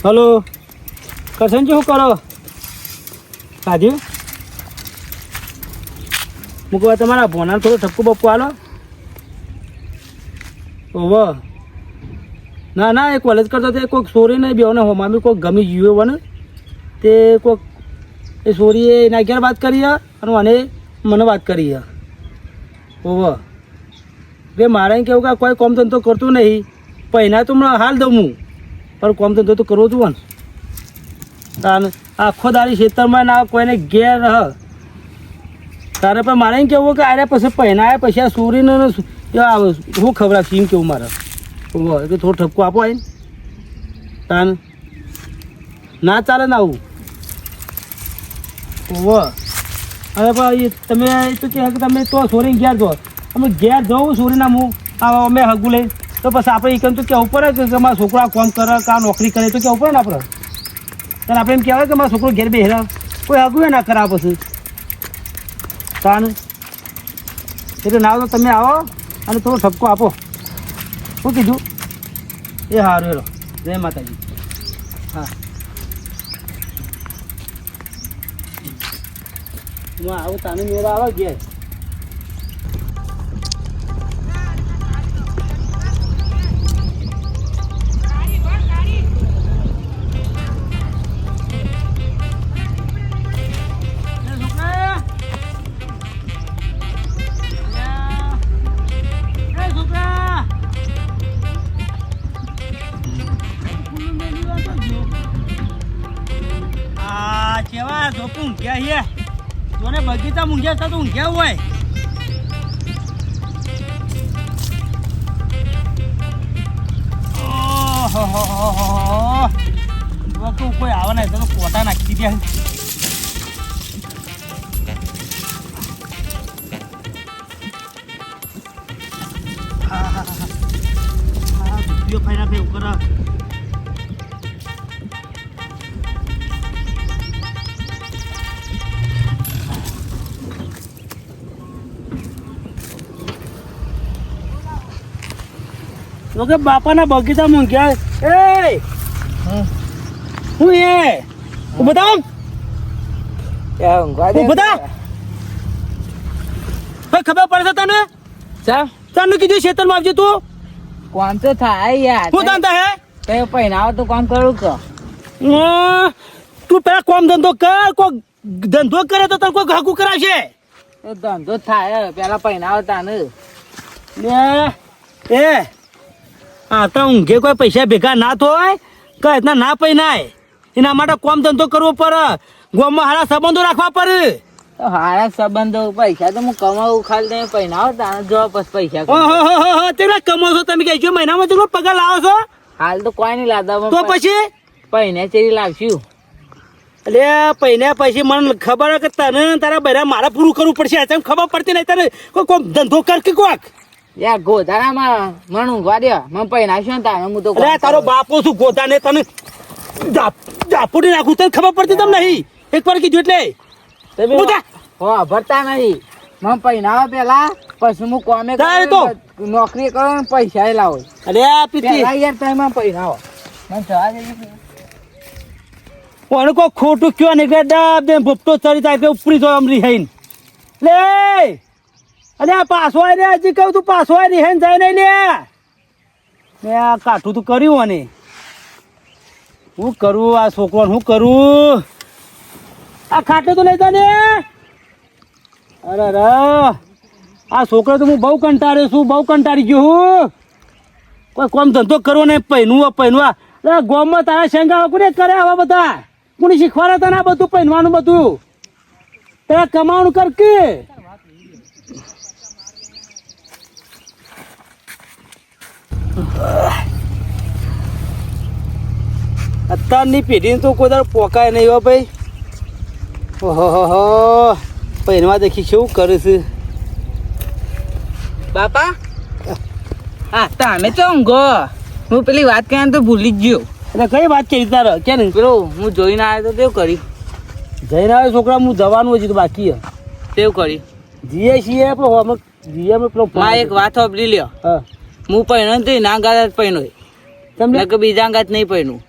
Hello Karshanji શું કરો કાઢ્યું મૂકવા તમારા ભોનાને થોડું ઠપકું બપકું હાલો ઓહો ના ના એ કોલેજ કરતા તે કોઈક સોરી નહીં બેને હોમાં બી કોઈક ગમી ગયું હોય ને તે કોઈક એ સોરીએ એના ઘેર વાત કરી અને મને મને વાત કરી ઓહો બે મારે કેવું કે કોઈ કોમ ધંધો કરતું નહીં પહેલાં તો હમણાં હાલ દઉં હું પણ કોમ ધંધો તો કરવો છું ને તાને આખો દાડી ખેતરમાં ના કોઈને ઘેર તારે પણ મારે એમ કેવું કે આરે પછી પહેલાં આવ્યા પછી આ સોરીને શું ખબર છે એમ કેવું મારે ઓહો એટલે થોડું ઠપકું આપો આવીને તાને ના ચાલે ને આવું ઓહો અરે ભાઈ તમે તો કે તમે તો સોરી ઘેર જો અમે ઘેર જવું સોરીના હું અમે હગું લઈ તો પછી આપણે એકમ તો કહેવું પડે કે મારા છોકરા કોમ કરે કે આ નોકરી કરે તો કહેવું પડે ને આપણે ત્યારે આપણે એમ કહેવાય કે મારા છોકરો ઘેર બેહેરા કોઈ હગું ના કરા પછી તાન એટલે ના તો તમે આવો અને થોડો ઠપકો આપો શું કીધું એ સારું એલો જય માતાજી હા આવું તાને મેળા આવે ઘેર કેવા જોપું ઊંઘ્યા હે જોને બગીચા ઊંઘ્યા હતા તો ઊંઘ્યા હોય ઓહો કોઈ આવે ને તો કોટા નાખી દે ફાયદા એવું કરા ઓકે બાપાના બગીચામાં ગયા એ હું એ બતાવ બતા ખબર પડે તને તને કીધું ખેતરમાં આવજે તું કોમ તો થાય યાર શું ધંધા હે કયો પહેરાવો તો કામ કરું કે તું પેલા કોમ ધંધો કર કોઈ ધંધો કરે તો તને કોઈ હાકું કરાશે ધંધો થાય પેલા પહેરાવો તાને એ હા તો ઊંઘે કોઈ પૈસા ભેગા ના થાય કઈ રીતના ના પૈનાય એના માટે કોમ ધંધો કરવો પડે ગામમાં સારા સંબંધો રાખવા પડે હારા સંબંધો પૈસા તો હું કમાવું ખાલી તમે પહેરાવો તાને જો પછી પૈસા ઓહો તેટલા કમો છો તમે કઈ છો મહિનામાં કેટલો પગાર લાવો છો હાલ તો કોઈ નહીં લાવતા તો પછી પહેને ચેરી લાવશું એટલે પહેને પછી મને ખબર કે તને તારા બૈરા મારે પૂરું કરવું પડશે એમ ખબર પડતી નહીં તને કોઈ ધંધો કર કે કોક યાર ગોધારામાં મણ ઊંઘવા દે મને પહેરાવશું ને તારે હું તો તારો બાપો શું ગોધા ને તને જાપુડી નાખું તને ખબર પડતી તમને નહીં એક વાર કીધું એટલે ભરતા નહીં મને પહેરાવો પેલા પછી હું કોમે નોકરી કરો ને પૈસા લાવો અરે પીતી યાર તમે પહેરાવો મને જવા દેજો કોને કોઈ ખોટું કયો નીકળે ડાબ દે ભપતો ચડી જાય ઉપરી જો અમરી હૈન લે અરે આ પાછો આવી રે હજી કહું તું પાછો આવી હેન જાય નહીં લે મેં આ કાઠું તું કર્યું અને હું કરું આ છોકરો હું કરું આ ખાટલું તો લઈ જા ને અરે અરે આ છોકરો તો હું બહુ કંટાળ્યો છું બહુ કંટાળી ગયો હું કોઈ કોમ ધંધો કરવો ને પહેનવા ગોમમાં તારા શેંગા કોને કરે આવા બધા કોને શીખવાડે તને આ બધું પહેનવાનું બધું તારા કમાવાનું કર કે અત્યારની પેઢીને તો કોઈ દર પોકાય નહીં હો ભાઈ ઓહો પહેરવા દેખી શું કરે છે બાપા હા તમે તો ઊંઘો હું પેલી વાત કર્યા તો ભૂલી જ ગયો એટલે કઈ વાત કરી તારે કે નહીં પેલો હું જોઈને આવ્યો તો તેવું કર્યું જઈને આવ્યો છોકરા હું જવાનું હજી તો બાકી તેવું કર્યું જીએ છીએ પેલો જીએ પેલો એક વાત સાંભળી લ્યો હું પહેણ્યો નથી ના ગાત પહેણ્યો તમને કે બીજા ગાત નહીં પહેણું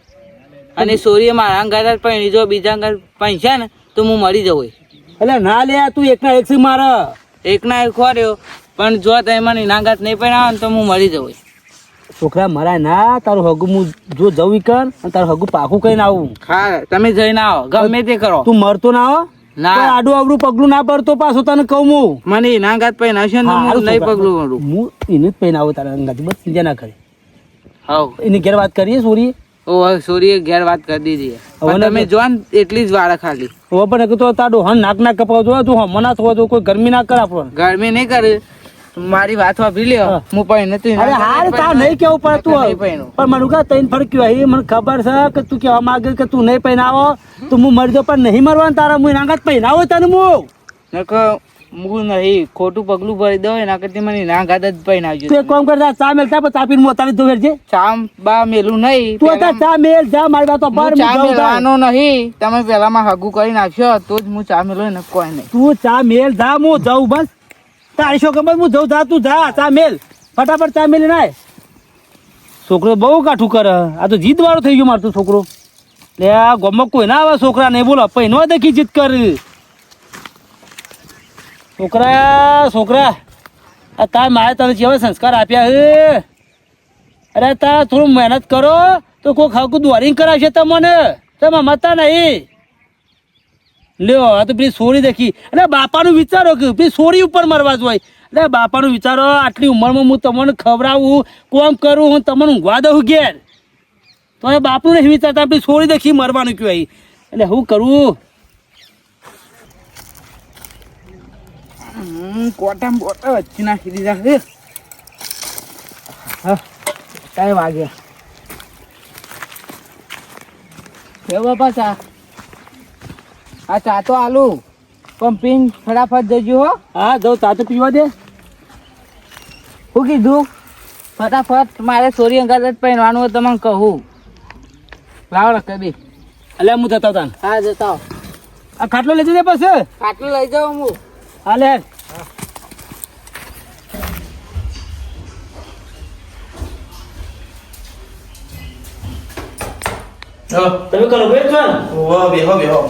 અને સોરીએ મારા ઘરે પૈણી જો બીજા ઘર પૈસા ને તો હું મરી જવું. એટલે ના લે તું એકના એક થી મારે એકના એક ખોર્યો પણ જો તમે મને નાગાત નહીં પહેરાવો ને તો હું મરી જવું. છોકરા મરાય ના, તારું હગું હું જો જવું કર અને તારું હગું પાકું કહીને આવું. હા તમે જઈને આવો ગમે તે કરો. તું મરતો ના હો ના આડું આવડું પગલું ના પડતો પાછું તને કહું હું. મને નાગાત પહેરાવશે ને તો હું નહીં પગલું પડું. હું એને જ પહેરાવો તારા અંગાથી, બસ ચિંતા ના કરે. હા એની ઘેર વાત કરીએ સોરી. ઓ સોરીએ ઘેર વાત કરી દીધી. હવે તમે જો ને એટલી જ વાળા ખાલી. હવે પણ તો તારું હન નાક ના કપાવ જો તું હમણાં થવા જો કોઈ ગરમી ના કર આપણને. ગરમી નહીં કરે મારી વાત વાપરી લ્યો. હું પણ નથી. અરે હાર તા નહીં કેવું પડતું પણ મને કહે તઈને ફરક્યું હોય મને ખબર છે કે તું કહેવા માંગે કે તું નહીં પહેરાવો તો હું મરી જાઉં પણ નહીં મરવાનું તારા હું નાગાત પહેરાવો તને હું હું નહીં ખોટું પગલું ભરી દઉં એના કરતી મને નાગાત જ પહેરાવજો. તું એક કામ કરતા ચા મેલતા પણ ચાપીને મોતાની ધોવેર છે. ચા બા મેલું નહીં તું હતા ચા મેલ જા મારી વાત પર ચા મેલવાનો નહીં. તમે પેલામાં હગું કરી નાખશો તો જ હું ચા મેલું ને કોઈ નહીં. તું ચા મેલ જા હું જાઉં બસ તારી શું ખબર હું જાઉં જા તું જા ચા મેલ ફટાફટ ચા મેલી નાય. છોકરો બહુ કાઠું કરે આ તો જીદ વાળો થઈ ગયો મારો તો છોકરો. લે આ ગમક કોઈ ના આવે છોકરા નહીં બોલો પૈનો દેખી જીદ કર. છોકરા આ તાર મારે તને જેવા સંસ્કાર આપ્યા હે. અરે તાર થોડું મહેનત કરો તો કોઈ ખાવું દોરીને કરાવશે તમને તમે મતા નહીં. લ્યો આ તો પેલી સોરી દેખી અને બાપાનું વિચારો કે પેલી સોરી ઉપર મરવા જ હોય. એટલે બાપાનું વિચારો આટલી ઉંમરમાં હું તમને ખવડાવું કોમ કરું હું તમને ઊંઘવા દઉં ઘેર તો એ બાપનું નહીં વિચારતા પેલી સોરી દેખી મરવાનું કહેવાય. એટલે શું કરવું કોટા બોટા વચ્ચે નાખી દીધા છે. હા કઈ વાગ્યા બાપા ચા આ ચા તો આલુ પણ પીન ફટાફટ જજો હો. હા જાઉં ચા તો પીવા દે. શું કીધું ફટાફટ મારે સોરી અંગાત જ પહેરવાનું હોય તમને કહું. લાવો રખ બે એટલે હું જતા હતા. હા જતા આ ખાટલો લઈ જજે પછી. ખાટલું લઈ જાઉં હું. હા લે તમે કરો બેઠ છો ને? બેહો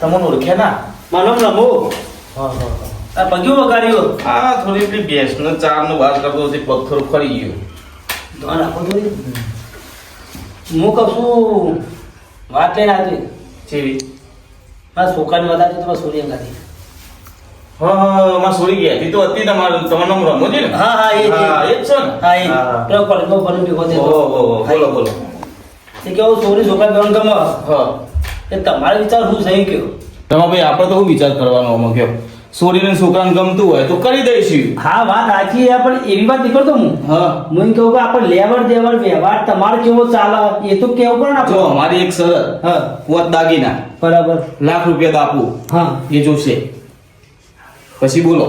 તમને ઓળખ્યા ના? માનો રમો આ પગ્યું વગાડ્યો આ થોડી પેલી ભેંસનો ચારનો વાત કરતો હતી પગ થોડો ફરી ગયો. ધ્યાન રાખો થોડી. હું કહું છું વાત લઈને આવી ચેવી? મારા છોકરાની વાત આવી તમારા સોરી અંગાથી. હા માં સોરી ગયા હતી તો હતી તમારું નામ રમો છે ને? હા એ જ છો ને? હા એ પેલો કોલેજમાં ભણી ભેગો થયો. બોલો એ કેવું સોરી છોકરા ગણ ગમે હા એ તમારો વિચાર શું છે કયો? તમારા ભાઈ આપણે તો શું વિચાર કરવાનો આમાં કયો? સોરીને છોકરાને ગમતું હોય તો કરી દઈશું. હા વાત સાચી છે પણ એવી વાત નહીં કરતો હું. હા હું કહું કે આપણે લેવડ દેવડ વ્યવહાર તમારે કેવો ચાલે એ તો કેવું પડે ને જો આપણે. અમારી એક શરત હા પોત દાગીના બરાબર. ₹1,00,000 આપવું હા એ જોશે. પછી બોલો.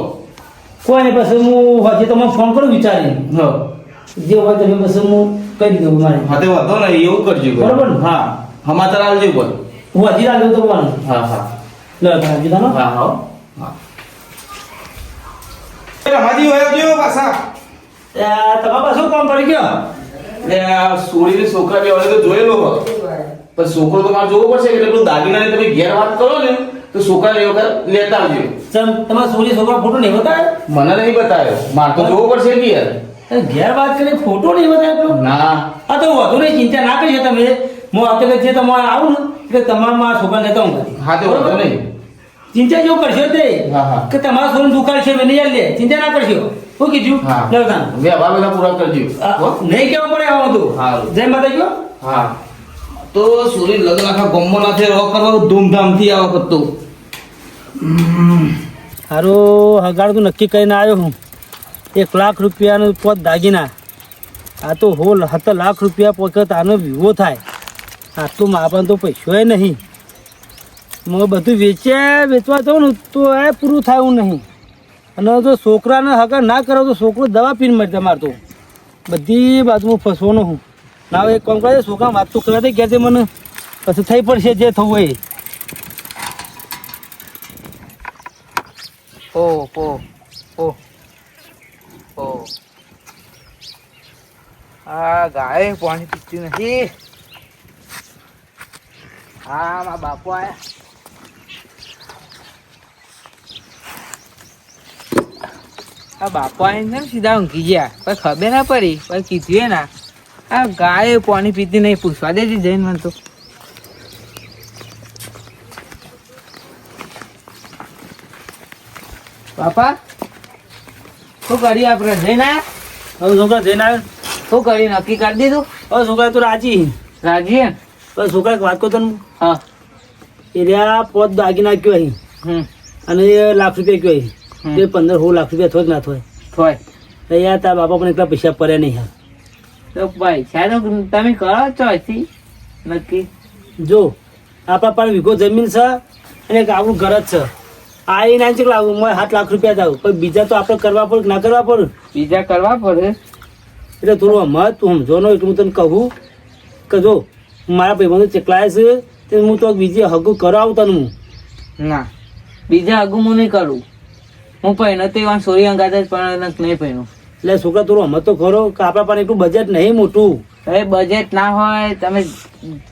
કોઈ નહીં પછી હું હજી તમને ફોન કરું વિચારી હા જે હોય તમે પછી હું કહી દીધું મારે. હા તે વાંધો નહીં એવું કરજો. બરોબર ને? હા સમાચાર આલજો પણ. હું હજી રાખ્યું તો બોલું. હા હા લે હજી તાનો હા હા હા રમાજી હોય જો પાછા તમારા પાસે શું કામ પડી ગયો? એટલે આ સોરીને છોકરા બે તો જોયેલો હો પણ છોકરો તો મારે જોવો પડશે કે પેલું દાગીનાની તમે ઘેર વાત કરો ને તો છોકરા લેતા આવજો. ચમ તમારા સોરી છોકરા ફોટો નહીં બતાવ્યો? મને નહીં બતાવ્યો મારે તો જોવો પડશે કે યાર. ઘેર વાત કરી ફોટો નહીં બતાવ્યો? ના આ તો વધુ નહીં ચિંતા ના કરીએ તમે. હું અત્યારે જે તમારે આવું ને એટલે તમારા મારા છોકરા લેતા હું કરી. હા તે વાંધો નહીં. ચિંતા જેવું કરશો તે હા હા કે તમારા છોકરાને દુકાળ છે મેં નહીં લે ચિંતા ના કરશો. શું કીધું? હા લે તાન. વ્યવહાર બધા પૂરા કરજો. હો? નહીં કેવું પડે આવું હતું. હા. જય માતા ગયો. હા તો સોરી લગ્ન આખા ગમો ના થાય રોક કરવાનું ધૂમધામથી આ વખત તો. સારું હગાડતું નક્કી કરીને આવ્યો હું. ₹1,00,000 પોત દાગીના. આ તો હોલ 7 લાખ રૂપિયા પોકત આનો વિવો થાય. આટલું માપન તો પૈસોય નહીં. હું બધું વેચવા જાઉં ને તો એ પૂરું થાય એવું નહીં. અને જો છોકરાને હગા ના કરો તો છોકરો દવા પીને મરી જાય મારતો. બધી બાજુ હું ફસવાનો હું. ના હવે એક કામ કરે છોકરા વાત તો કરવા દે કે મને પછી થઈ પડશે જે થવું હોય. આ ગાય પાણી પીતી નથી. હા મારા બાપુ આયા. આ બાપુ આવીને કેમ સીધા ઊંઘી ગયા? પણ ખબર ના પડી, પણ કીધું એ ના. આ ગાય પાણી પીતી નહીં, પૂછવા દેજે જઈને મને તો. બાપા શું કરી આપણે જઈને આયા? હવે છોકરા જઈને આવે. શું કરી નક્કી કરી દીધું? હવે છોકરા તું રાજી. રાજી હે? હવે છોકરા એક વાત કહું તને. હા. એ રહ્યા પોત દાગીના કયો અહીં હમ. અને એ લાખ રૂપિયા કયો અહીં. હમ. તે 15-16 લાખ રૂપિયા થોય કે ના થોય. થોય. તો યાર તારા બાપા પણ એટલા પૈસા પડે નહીં યાર. તો પૈસા તો તમે કરો ચોથી નક્કી. જો આપણા પાસે વીઘો જમીન છે અને એક આપણું ઘર જ છે. આ એ ના ચેક લાવું 7 લાખ રૂપિયા જાવ પણ બીજા તો આપણે કરવા પડે કે ના કરવા પડે. બીજા કરવા પડે. એટલે થોડું હમત તું સમજો એટલું હું તને કહું કે જો મારા ભાઈબંધો ચેકલાય છે તે હું તો બીજી હગું કરાવું તને હું. ના બીજા આગું હું નહીં કરું. હું પહેલો તો એવા સોરી અંગાત જ પણ નહીં પહેરું. એટલે છોકરા થોડું હમત તો ખરો કે આપણા પાસે એટલું બજેટ નહીં મોટું. હવે બજેટ ના હોય તમે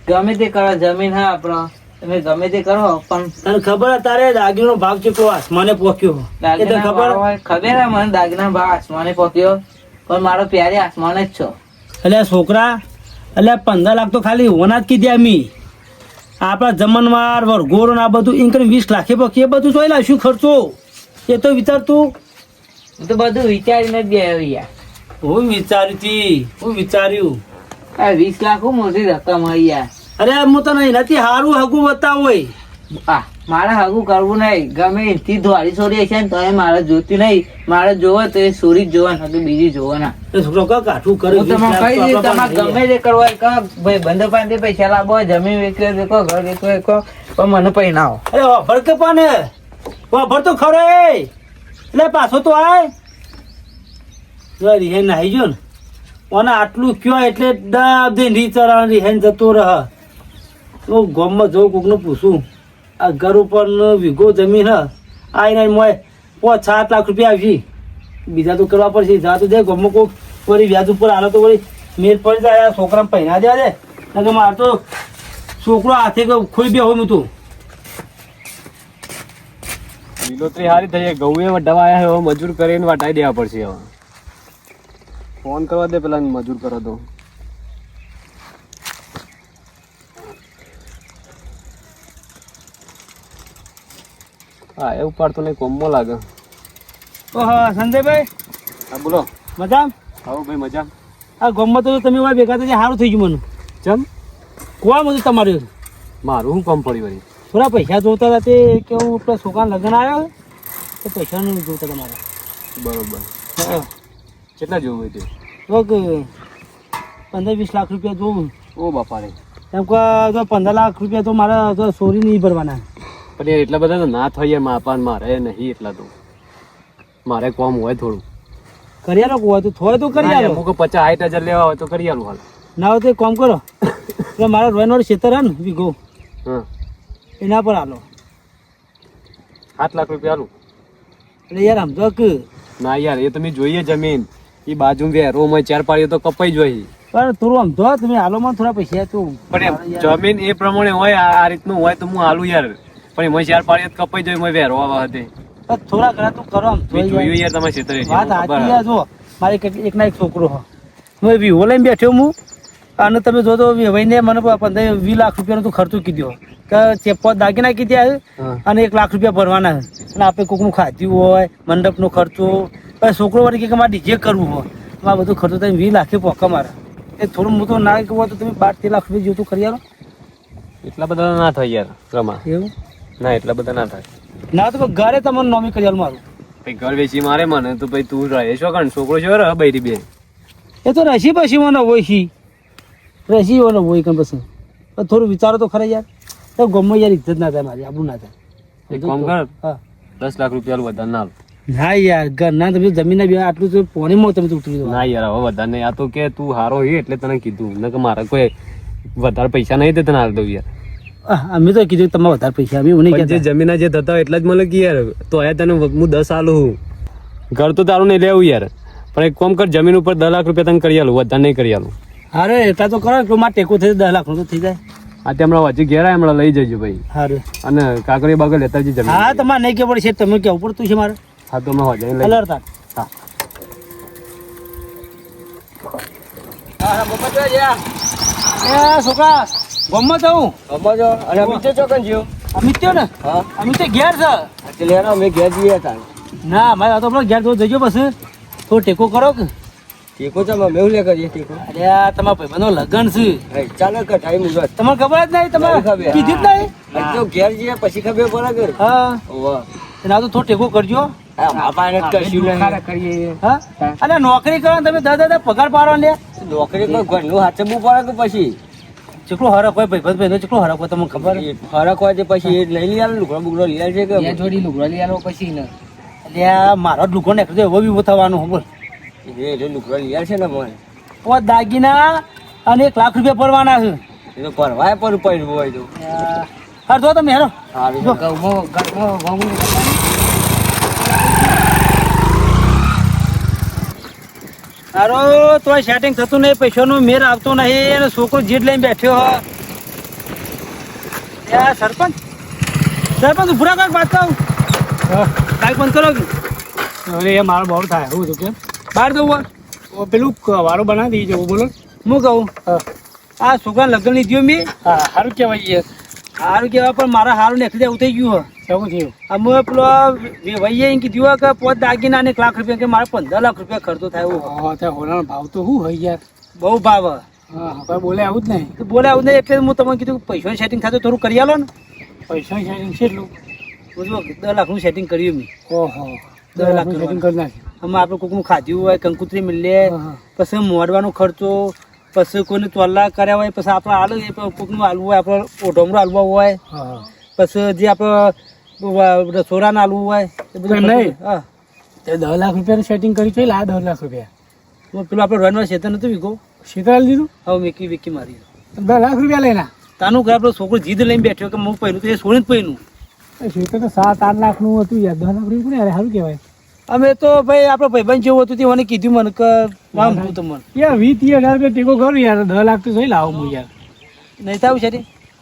ગમે તે કરો, જમીન હા આપણો તમે ગમે તે કરો પણ તને ખબર તારે દાગીનો ભાવ ચેટલો આસમાને પહોંચ્યો એ તને દાગીના ખબર? ભાવ હોય. ખબર હે મને દાગીના ભાવ આસમાને પહોંચ્યો પણ મારો પ્યારે આસમાન જ છો. એટલે છોકરા એટલે 15 લાખ તો ખાલી હોવાના જ કીધી અમી. આપણા જમણવાર વરઘોરો ને આ બધું એમ કરીને 20 લાખે પકી એ બધું જોઈ શું ખર્ચો એ તો વિચાર તું. હું તો બધું વિચારીને જ ગયા યાર. હું વિચાર્યું તી હું વિચાર્યું. આ 20 લાખ હું મોટી રકમ હોય યાર. અરે હું તને એનાથી સારું હગું બતાવ હોય. આ મારે હગું કરવું નહીં. ગમે એથી ધોળી સોરી હશે ને તો એ મારે જોતી નહીં. મારે જોવો તો એ સોરી જ જોવા ને બીજી જોવો ના. એ છોકરો કાઠું કરે હું તમને કહી દઈશ તમારે ગમે તે કરવા હોય કહો ભાઈ બંધો પાસે પૈસા લાવો હોય, જમીન વેચી દેખો, ઘર વેચો દેખો પણ મને પૈ ના આવો. અરે વાભર કે પણ વાભર તો ખરો એ એટલે પાછો તો આય જો રિહેન નાહી ગયો ને ઓને આટલું કયો એટલે ડબ દે રીચરા રિહેન જતો રહ. હું ગામમાં જઉં કોકને પૂછું આ ઘર ઉપર વીઘો જમીન હ આઈને મોય 5-7 લાખ રૂપિયા આવશે. બીજા તો કરવા પડશે. જા તો દે ગામમાં કોઈક વળી વ્યાજ ઉપર હાલો તો વળી મેળ પડી જાય. છોકરાને પહેરા દેવા દે કે મારે તો છોકરો હાથે ખોઈ બે હોય હું તું. લીલોતરી સારી થઈ ઘઉં એ વઢાવા આવ્યા હવે મજૂર કરીને વટાઈ દેવા પડશે. હવે ફોન કરવા દે પેલા મજૂર કરો તો. હા એ ઉપાડતો નહીં કોમમાં લાગે. ઓહો સંજયભાઈ હા બોલો. મજા આવો ભાઈ મજા. આ ગામમાં તો તમે ભાઈ ભેગા થઈ સારું થઈ ગયું મને. ચમ કોણ બધું તમારું મારું શું કામ પડી વળી? થોડા પૈસા જોતા હતા તે કેવું પેલા છોકરાના લગ્ન આવ્યા તો પૈસાનું જોતા તમારે. બરોબર. હા કેટલા જોવું હોય તે? તો 15-20 લાખ રૂપિયા જોવું. ઓ બાપા રે. એમ કે જો 15 લાખ રૂપિયા તો મારે તો સોરી નહીં ભરવાના. પણ યાર એટલા બધા તો ના થાય માપાન મારે નહીં એટલા તો. મારે કોમ હોય થોડું. કરી આલો કોઈ તો થોય તો કરી આલો. અમુક 50-60 હજાર લેવા હોય તો કરી આલું હાલ. ના હોય તો એક કામ કરો એટલે મારા રોયનવાળું ખેતર હે ને વીઘો હા એના પર આલો 7 લાખ રૂપિયા આલું. એટલે યાર સમજો કે ના યાર એ તમે જોઈએ જમીન એ બાજુ વેરો માં 4 પાડીએ તો કપાઈ જોઈએ. પણ થોડું સમજો તમે આલો મને થોડા પૈસા તો. પણ એ જમીન એ પ્રમાણે હોય આ રીતનું હોય તો હું આલું યાર. પણ એમાં 4 પાડીએ તો કપાઈ જોઈએ વેરો આવા હતી. થોડા ઘણા તું કરો આમ મેં જોયું યાર તમારે ખેતરે છે. વાત સાચી યાર. જો મારે એક ના એક છોકરો હ હું વિવો લઈને બેઠ્યો હું અને તમે જો તો ભાઈને મને 15-20 લાખ રૂપિયાનો તો ખર્ચો કીધો કે ચેપો દાગીના કીધા અને 1 લાખ રૂપિયા ભરવાના અને આપણે કોકનું ખાધ્યું હોય મંડપનો ખર્ચો પછી છોકરો વળી કે મારે ડીજે કરવું હોય મારે બધું ખર્ચો તમે 20 લાખે પોકા મારે એ થોડું હું તો ના કહું તો તમે 12-13 લાખ રૂપિયા જેવું તો કરી આલો. એટલા બધા ના થાય યાર રમા. એવું ના એટલા બધા ના થાય. ના તો ઘરે તમને નોમી કરી આલું મારું. ભાઈ ઘર વેચી મારે મને તો ભાઈ તું રહે છો કારણ છોકરો છો રહ બૈરી બે. એ તો રસી પછી મને હોય છે રસી મને હોય કણ પછી થોડું વિચારો તો ખરા યાર. તો ગમે યાર ઇજ્જત ના થાય મારી આબુ ના થાય. એક કામ કર હા 10 લાખ રૂપિયા વધારે ના આલું. ના યાર ઘરના તમે જમીનના બે આટલું તો પોણીમાં તમે ઉતરી દો. ના યાર હવે વધારે નહીં. આ તો કે તું હારો હે એટલે તને કીધું ને કે મારે કોઈ વધારે પૈસા નહીં તને હાલ દઉં યાર. અમે તો કીધું તમે વધારે પૈસા અમે એવું નહીં પણ જે કહેતા. જમીન જે થતા હોય એટલા જ મળે કે યાર તો આયા તને હું 10 આલું. ઘર તો તારું નહીં લેવું યાર પણ એક કામ કર જમીન ઉપર 10 લાખ રૂપિયા તને કરી આલું વધારે નહીં કરી આલું. અરે એટલા તો કરો કે મારે ટેકો થઈ 10 લાખનું તો થઈ જાય. આ તે હમણાં હજી ઘેર આયા, હમણાં લઈ જજો ભાઈ. સારું. અને કાકડી બાકડી લેતા જજો જમીન. હા તમારે નહીં કેવું પડશે, તમે કેવું પડતું છે મારે. હા તો હમણાં હજી લઈ અલર્ટ હા. એ છોકરા ગમત આવું અને બીજો ચોકન જ્યો. અમિત થયો ને હા અમિત તો ઘેર છે. એટલે યાર અમે ઘેર જઈએ હતા. ના મારે આ તો પેલો ઘેર તો જજો પછી તો ટેકો કરો કે. ટેકો તો અમે મેં લે કરીએ ટેકો. અરે આ તમારા ભાઈબંધનો લગન છે. ચાલો કે ટાઈમ ઉગત. તમને ખબર જ નહીં, તમે નહીં ખબર. કીધી જ નહીં. જો ઘેર જઈએ પછી ખબર પડે કે. હા વાહ. ના તો થોડો ટેકો કરજો. આપણે કશું નહીં કરીએ. હા અને નોકરી કરો ને તમે દાદા પગાર પાડો લે. નોકરી કોઈ ઘરનું હાચવું પડે કે પછી ચેટલો હરક હોય ભાઈબંધ ભાઈનો ચેટલો હરક હોય તમને ખબર. ફરક હોય તો પછી એ લઈ લઈ આવે લુગડો બુગડો લઈ આવે છે કે બે જોડી લુગડા લઈ આલો પછી ને એટલે આ મારો જ લુકો ને એવો બી થવાનું ખબર. એ લુગડો લઈ આવે છે ને મને પોત દાગીના અને 1 લાખ રૂપિયા ભરવાના છે. એ તો પરવાય પર પડ્યું હોય તો હા જો તમે હેરો સારું જો. ઘરમાં વામું તારો તોય સેટિંગ થતું નહીં, પૈસાનો મેર આવતો નહીં અને છોકરો જીદ લઈને બેઠ્યો હો. યા સરપંચ સરપંચ ઉભરા કાંઈક વાત કહું કાંઈક બંધ કરો કે. અરે એ મારો બહુ થાય એવું હતું કેમ બહાર જવું પેલું વારો બનાવી દઈ જવું બોલો. હું કહું આ છોકરા લગ્ન લીધું મેં હા સારું કહેવાય સારું કહેવાય પણ મારા હારું નીકળી જાય એવું થઈ ગયું કેવું થયું અમે પેલો ભાઈએ એમ કીધું કે પોત દાગીના અને 1 લાખ રૂપિયા કે મારે 15 લાખ રૂપિયા ખર્ચો થાય એવું. હા ત્યાં હોનાનો ભાવ તો શું હોય યાર. બહુ ભાવ હા હવે બોલે આવું જ નહીં. બોલે આવું નહીં એટલે હું તમને કીધું પૈસાનું સેટિંગ થતું થોડું કરી આલો ને. પૈસા કેટલું બધું 10 લાખનું સેટિંગ કર્યું મેં. ઓહો 10 લાખ સેટિંગ કરી નાખ્યું. આમાં આપણે કોઈકનું ખાધ્યું હોય કંકુતરી મિલે હા. પછી મોડવાનો ખર્ચો પછી કોઈને ચોલ્લા કર્યા હોય પછી આપણે આલુ કોઈકનું આલવું હોય આપણે ઓઢમરું આલવા હોય હા પછી જે આપણે રસોડાના આલવું હોય એ બધું નહીં. હા તે 10 લાખ રૂપિયાનું સેટિંગ કરી છે. આ 10 લાખ રૂપિયા પેલું આપણે રનવા શેતર નતું વીકો શીતળ દીધું. હવે મેકી વેકી મારી 10 લાખ રૂપિયા લઈને તાનું કે આપણો છોકરો જીદ લઈને બેઠ્યો કે હું પહેલું તો એ છોડીને પહેલું. શીતળ તો 7-8 લાખનું હતું યાર. 10 લાખ રૂપિયા યાર સારું કહેવાય. અમે તો ભાઈ આપણો ભાઈબંધ જેવું હતું તે મને કીધું મને કે આમ તું તો મને યાર 20-30 હજાર રૂપિયા ટેકો કરું યાર. 10 લાખ તો જોઈ લાવું હું યાર. નહીં થયું છે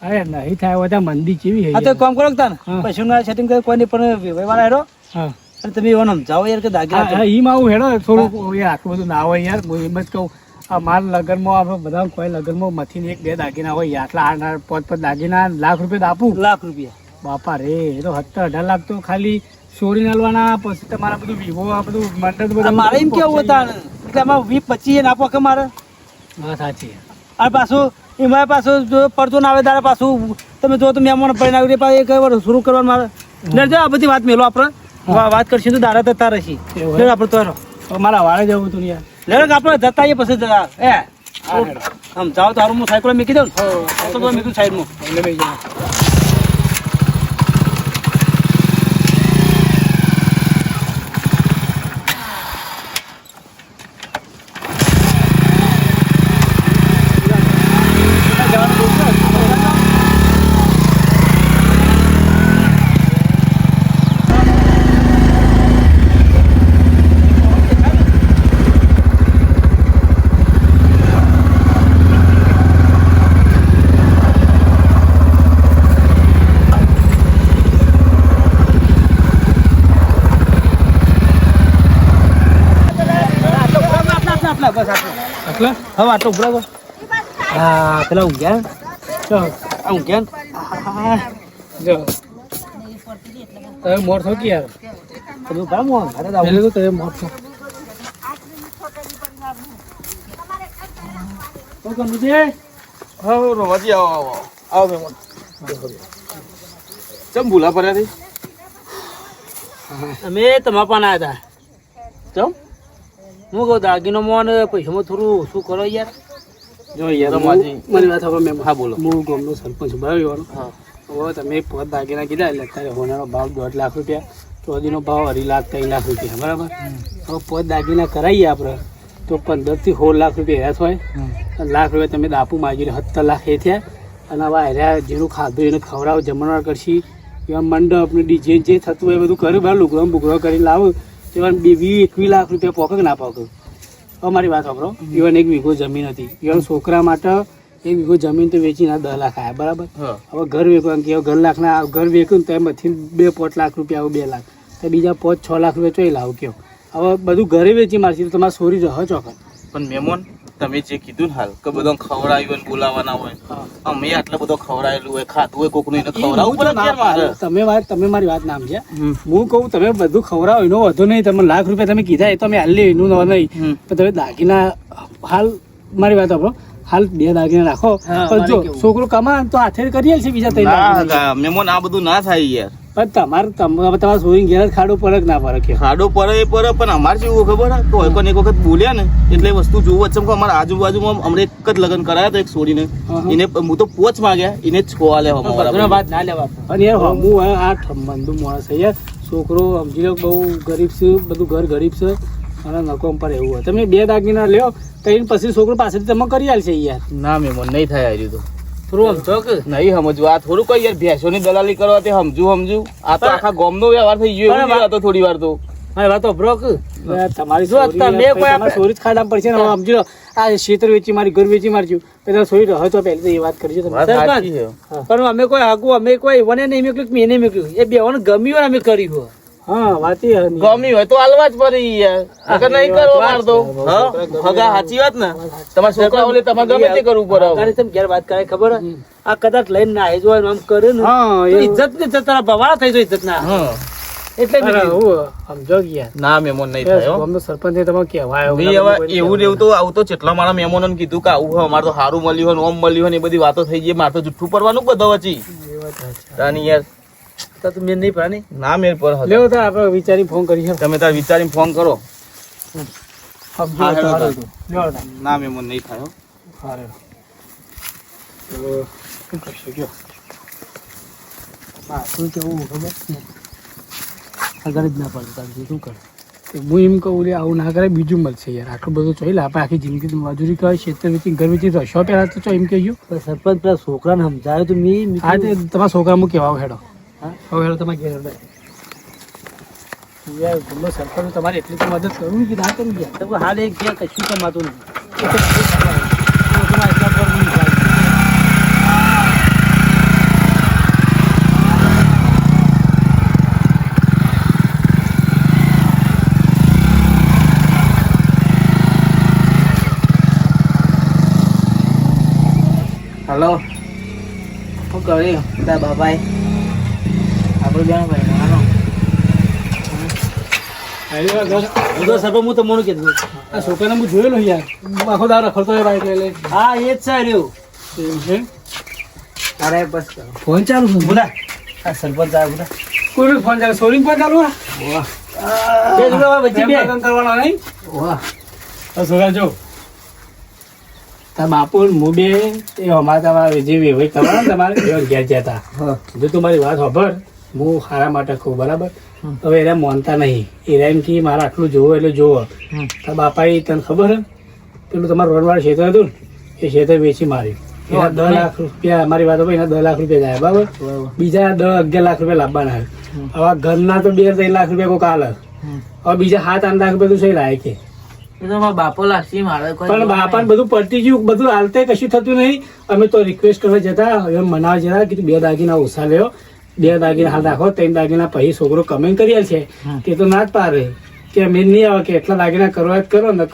અરે નહીં થાય હોય ત્યાં મંદી કેવી હા તો છે. એક કામ કરો તા ને હા. પૈસાના સેટિંગ કરે કોઈ નહીં પણ વ્યવહાર હેરો હા અને તમે એવો સમજાવો યાર કે દાગીના હા ઈ માં હું હેડો થોડુંક યાર આટલું બધું ના હોય યાર. હું એમ જ કહું આ મારા લગ્નમાં આપણે બધા કોઈ લગ્નમાં મથીને 1-2 દાગીના હોય યાર. આટલા 8-5 દાગીના લાખ રૂપિયા આપું. 1 લાખ રૂપિયા બાપા રે એ તો 17-18 લાખ તો ખાલી ચોરી નાલવાના. પછી તમારા બધું વિવો આ બધું મંડળ બધું મારે એમ કેવું હતા એટલે આમાં 20-25 નાખો કે મારે હા સાચી. અને પાછું એમાં પાછું જો પડતો ના આવે તારે પાછું તમે જો તો મહેમાન પરિણામ પાછું એક વાર શરૂ કરવાનું મારે લેજો. આ બધી વાત મેલો આપણે વાત કરશું તો દાડા જતા રહેશી. એવું લેજો આપણે તો હેરો. તો મારા વાળે જવું હતું ને યાર. લેજો કે આપણે જતા આવીએ પછી સમજાવો તો હારું હું સાયકલ મૂકી દઉં ને તો મૂકી સાઈડમાં એટલે ભાઈ જાઓ. બસ આટલું એટલે હવે આટલું બરાબર. હા પેલા ઊંઘ્યા જો આ ઊંઘ્યા જો તમે મોર થો કે યાર. તમે બરાબર ઘરે જ આવો. પેલું તો તમે મોર થો. શું કરવું છે? હા રોવાજી આવો આવો મહેમાન ચમ ભૂલા પડ્યા થી અમે તમારા પણ આવ્યા હતા. ચમ હું કહું દાગીનો મોન પૈસામાં થોડું શું કરો યાર. જો યાર રમાજી. મારી વાત સાંભળો મેમ. હા બોલો. હું ગામનો સરપંચ છું બરાબર. હા હવે તમે 5 દાગીના કીધા એટલે અત્યારે હોનાનો ભાવ 1.5 લાખ રૂપિયા, ચોદીનો ભાવ 2.5 લાખ 3 લાખ રૂપિયા બરાબર. હવે 5 દાગીના કરાવીએ આપણે તો 15 થી 16 લાખ રૂપિયા હેરાસ હોય. અને લાખ રૂપિયા તમે દાપુ માગી 17 લાખ એ થયા. અને હવે હેર્યા જેનું ખાધું એને ખવડાવ જમણવાર કરશી એવા મંડપ ને ડીજે જે થતું હોય એ બધું કર્યું બરાબર. લુગડો બુગડો કરીને લાવું તેવા 20-21 લાખ રૂપિયા પોકે ના પોકે. હવે મારી વાત સાંભળો. ઇવન 1 વીઘો જમીન હતી. ઇવન છોકરા માટે એક વીઘો જમીન તો વેચીને 10 લાખ આયા બરાબર. હા. હવે ઘર વેચવાનું કે ઘર લાખના ઘર વેચ્યું ને તો એમાંથી 2.5 લાખ રૂપિયા આવે 2 લાખ તો બીજા 5-6 લાખ રૂપિયા ચોઈ લાવ કયો. હવે બધું ઘરે વેચી મારશે તો તમારે સોરી રહો ચોકન. પણ મહેમાન તમે જે કીધું ને હાલ કે બધો ખવડાવ્યું ને બોલાવાના હોય, અમે આટલા બધો ખવડાયેલું હોય, ખાતું હોય કોકનું એને ખવડાવવું પડે કેમ મારે? તમે મારી વાત નામ છે. હું કહું તમે બધું ખવડાવો એનો વધુ નહીં. તમે લાખ રૂપિયા તમે કીધા એ તો અમે હાલ એનું નહીં. પણ તમે દાગીના હાલ મારી વાત આપો હાલ 2 દાગીના રાખો. પણ જો છોકરો કમા તો હાથે કરીએ છે બીજા 3 દાગીના. મહેમાન આ બધું ના થાય યાર. પણ તમારે સોરી ઘેર ખાડો પડે કે ના પડે કે ખાડો પડે એ પડે, પણ અમારે શું ખબર હે તો કોઈ એક વખત બોલ્યા ને એટલે વસ્તુ જોવું વચ્ચે અમારા આજુબાજુમાં હમણાં એક જ લગ્ન કરાયા તો એક છોડીને એને હું તો 5 માંગ્યા એને 6 આલ્યા. વાત ના લેવા. અને યાર હું આ ઠમંદુ માણસ છે યાર. છોકરો સમજી લો બહુ ગરીબ છે, બધું ઘર ગરીબ છે અને નકોમ પર એવું હોય. તમે 2 દાગીના લ્યો તો એને પછી છોકરો પાસેથી તમે કરી આલશે યાર. ના મહેમાન નહીં થાય આવ્યું તો થોડું સમજો કે નહીં સમજવું. આ થોડું કઈ યાર ભેંસોની દલાલી કરવા તે સમજુ. આ તો આખા ગામનો વ્યવહાર થઈ ગયો એવું હતો થોડી વાર તો. મારી વાતો બ્રોક તમારી સોરી ખાડા પડશે ને સમજી લો. આ ક્ષેત્ર વેચી મારી ઘર વેચી મારજો પેલા સોરી રહો તો પહેલી તો એ વાત કરજો તમે. પણ અમે કોઈ આગું અમે કોઈ વને નહીં મોકલ્યું મેં નહીં મોકલ્યું એ બે ગમ્યું હોય અમે કર્યું. હા વાત ગમી હોય તો હાલવા જ પડી યાર. અગર નહીં કરો માર તો હગા સાચી વાત ને. તમારા છોકરા ઓલે તમારે ગમે તે કરવું પડે. તમે ઘેર વાત કરે ખબર આ કદાચ લઈને ના આવી જોય આમ કરે ને ઇજ્જત ને તારા ભવાળા થઈ જાય ઇજ્જત ના. એટલે સમજો ગયા ના મહેમાન નહીં થાય અમને સરપંચ તમે કહેવાય એવું એવું તો આવું તો જેટલા મારા મહેમાનો કીધું કે આવું અમારે તો સારું મળ્યું હોય ઓમ મળ્યું હોય ને એ બધી વાતો થઈ ગઈ. મારે તો જુઠ્ઠું પડવાનું બધો વચ્ચી રાની યાર તો મેં નહીં પાણી ના મેર પર લેવો તો આપણે વિચારી ફોન કરીએ. તમે તાર વિચારીને ફોન કરો. લેવો ના મહેમાન નહીં થાય સારું શું કરશો કયો શું કેવું ખબર આગળ જ ના પડે તારે શું કરે. હું એમ કહું લે આવું ના કરે બીજું મળશે યાર. આટલું બધું ચોઈ લે આપણે આખી જિંદગી મજૂરી કરે ખેતર વેચી ઘર વેચી રશો પહેલા તો એમ કહેજો સરપંચ પેલા છોકરાને સમજાવે તો મેં હા તે તમારા છોકરા હું કહેવા હેડો હવે હેડો તમારે ઘેર યાર ગમે સરપંચ તમારે એટલી તો મદદ કરવું કે ના કરવું યાર. તમે હાલ એક ઘેર કશું કમાતું નહીં. હલો શું કર્યું બધા બાબાએ આપણું જાણ ભાઈ માનો સરપંચ હું તમને કીધું આ છોકરાને હું જોયેલો યાર આખો દારો રખડતો હોય બાઈક લઈ હા એ જ છે રહ્યું એવું છે. અરે બસ ફોન ચાલુ છે બોલા આ સરપંચ આવે બધા કોઈ ફોન ચાલુ સોરિંગ ફોન ચાલુ કરવાનો નહીં છોકરા જો તાર બાપુ હું બે એ અમારા તમારે જે વ્યવહાર કરવાના ને તમારે ઘેર જતા જો તમારી વાત ખબર હું સારા માટે કહું બરાબર. હવે એને માનતા નહીં એના એમ કે મારે આટલું જોવો એટલે જોવો. તાર બાપા એ તને ખબર હે પેલું તમારું રોડવાળું ક્ષેત્ર હતું ને એ ક્ષેત્ર વેચી માર્યું. એના 10 લાખ રૂપિયા મારી વાત એના 10 લાખ રૂપિયા જાય બરાબર. બીજા 10-11 લાખ રૂપિયા લાવવાના. હવે ઘરના તો 2-3 લાખ રૂપિયા કોઈ કાલે હવે બીજા 7-8 લાખ રૂપિયા તું સહી લાવે કે બાપો લાગશે મારે પણ બાપાને બધું પડતી ગયું બધું હાલતે કશું થતું નહીં. અમે તો રિક્વેસ્ટ કરવા જતા એમ મનાવા જતા કે 2 દાગીના ઓછા લેવો 2 દાગીના હાલ રાખો 3 દાગીના પછી છોકરો કમેન્ટ કરી છે તે તો ના જ પારે કે અમે નહીં આવે કે એટલા દાગીના કરવા જ કરો ને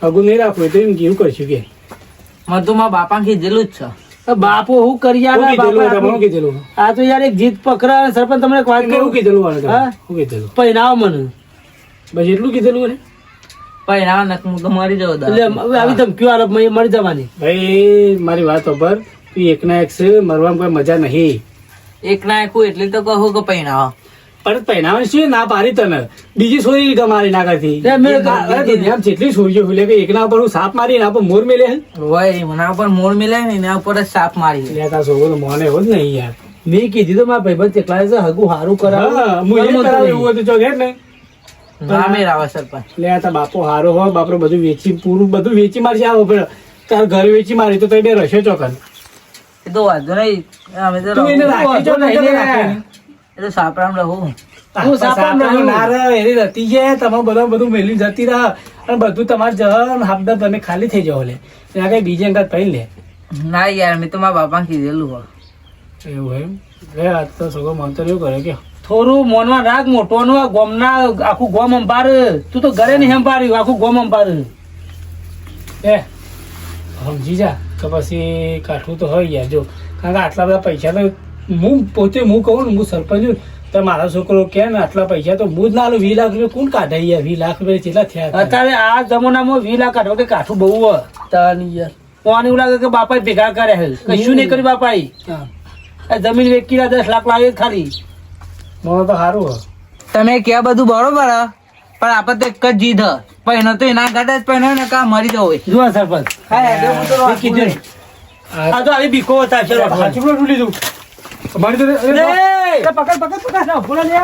હગું નહીં રાખવું તો એમ કેવું કરશું કે મેં તો મારા બાપા કીધેલું જ છે. બાપુ હું કરી કીધેલું આ તો યાર એક જીત પકડા સરપંચ તમને એક વાત કરું કીધેલું શું કીધેલું પહેરાવો મને બસ એટલું કીધેલું ને પહેરાવ નક હું તો મરી જાઉં એટલે આવી ધમકીઓ આરોપ મરી જવાની. ભાઈ મારી વાત ખબર તું એકના એક છે મરવામાં કોઈ મજા નહીં. એક ના એકું એટલે તો કહું કે પહેરાવ પણ પહેરાવાની શું ના પારી તને બીજી સોરી મારી ના કરતી જેટલી સોરીઓ ખુલે કે એકના ઉપર હું સાપ મારી એના ઉપર મોર મેલે હોય એના ઉપર મોર મિલાય ને એના ઉપર જ સાપ મારી તારા છોકરો મોને એવો જ નહીં યાર. મેં કીધું તો મારા ભાઈબંધ કેટલા છે હગું સારું કરાવે એવું હતું ચોક ને સરપંચ લે આ બાપો હારો હોય બાપરો બધું વેચી પૂરું બધું વેચી મારશે આવો તાર ઘરે વેચી મારી તો બે રશે ચોકન એ તો વાંધો નહીં અમે તો તું એને રાખી જો નહીં રાખે એ તો સાપરામ રહું હું સાપરામ રહું ના રે એની રતી છે તમારે બધા બધું મેલી જતી રહે અને બધું તમારે જન હાફદા તમે ખાલી થઈ જાવ લે ત્યાં કઈ બીજે અંગત પડી લે ના યાર મેં તો મારા બાપાને કીધેલું હો. એવું એમ લે આજ તો સગો મન તો એવું કરે કે થોડું મોનમાં રાખ, મોટોનું આ ગોમના આખું ગોમ અંબાર. તું તો ઘરે નહીં અંબાર્યું, આખું ગોમ અંબાર. એ સમજી જા તો પછી કાઠું તો હોય યાર. જો કારણ કે આટલા બધા પૈસા તો હું પોતે હું કહું ને, હું સરપંચ છું તો મારો છોકરો કે ને આટલા પૈસા તો હું જ ના આલું. 20 લાખ રૂપિયા કોણ કાઢે યાર? 20 લાખ રૂપિયા કેટલા થયા હતા? અત્યારે આ જમાનામાં 20 લાખ કાઢો કે કાઠું બહુ હોય. તાની યાર કોને એવું લાગે કે બાપાએ ભેગા કર્યા છે? કશું નહીં કર્યું બાપાએ. હા આ જમીન વેચી 10 લાખ લાવી ખાલી. મને તો સારું હોય. તમે ક્યાં બધું બરોબર હે, પણ આપણે તો એક જ જીદ હ. પહેનો તો એના ગાડા જ પહેનો ને કા મરી જવો હોય. જુઓ સરપંચ, હા યાર, હું તો મેં કીધું ને. આ આ તો આવી બીકો હતા. ચલો સાચું બોલું લીધું મારી તો પકડ પકડ પકડ. બોલો લે.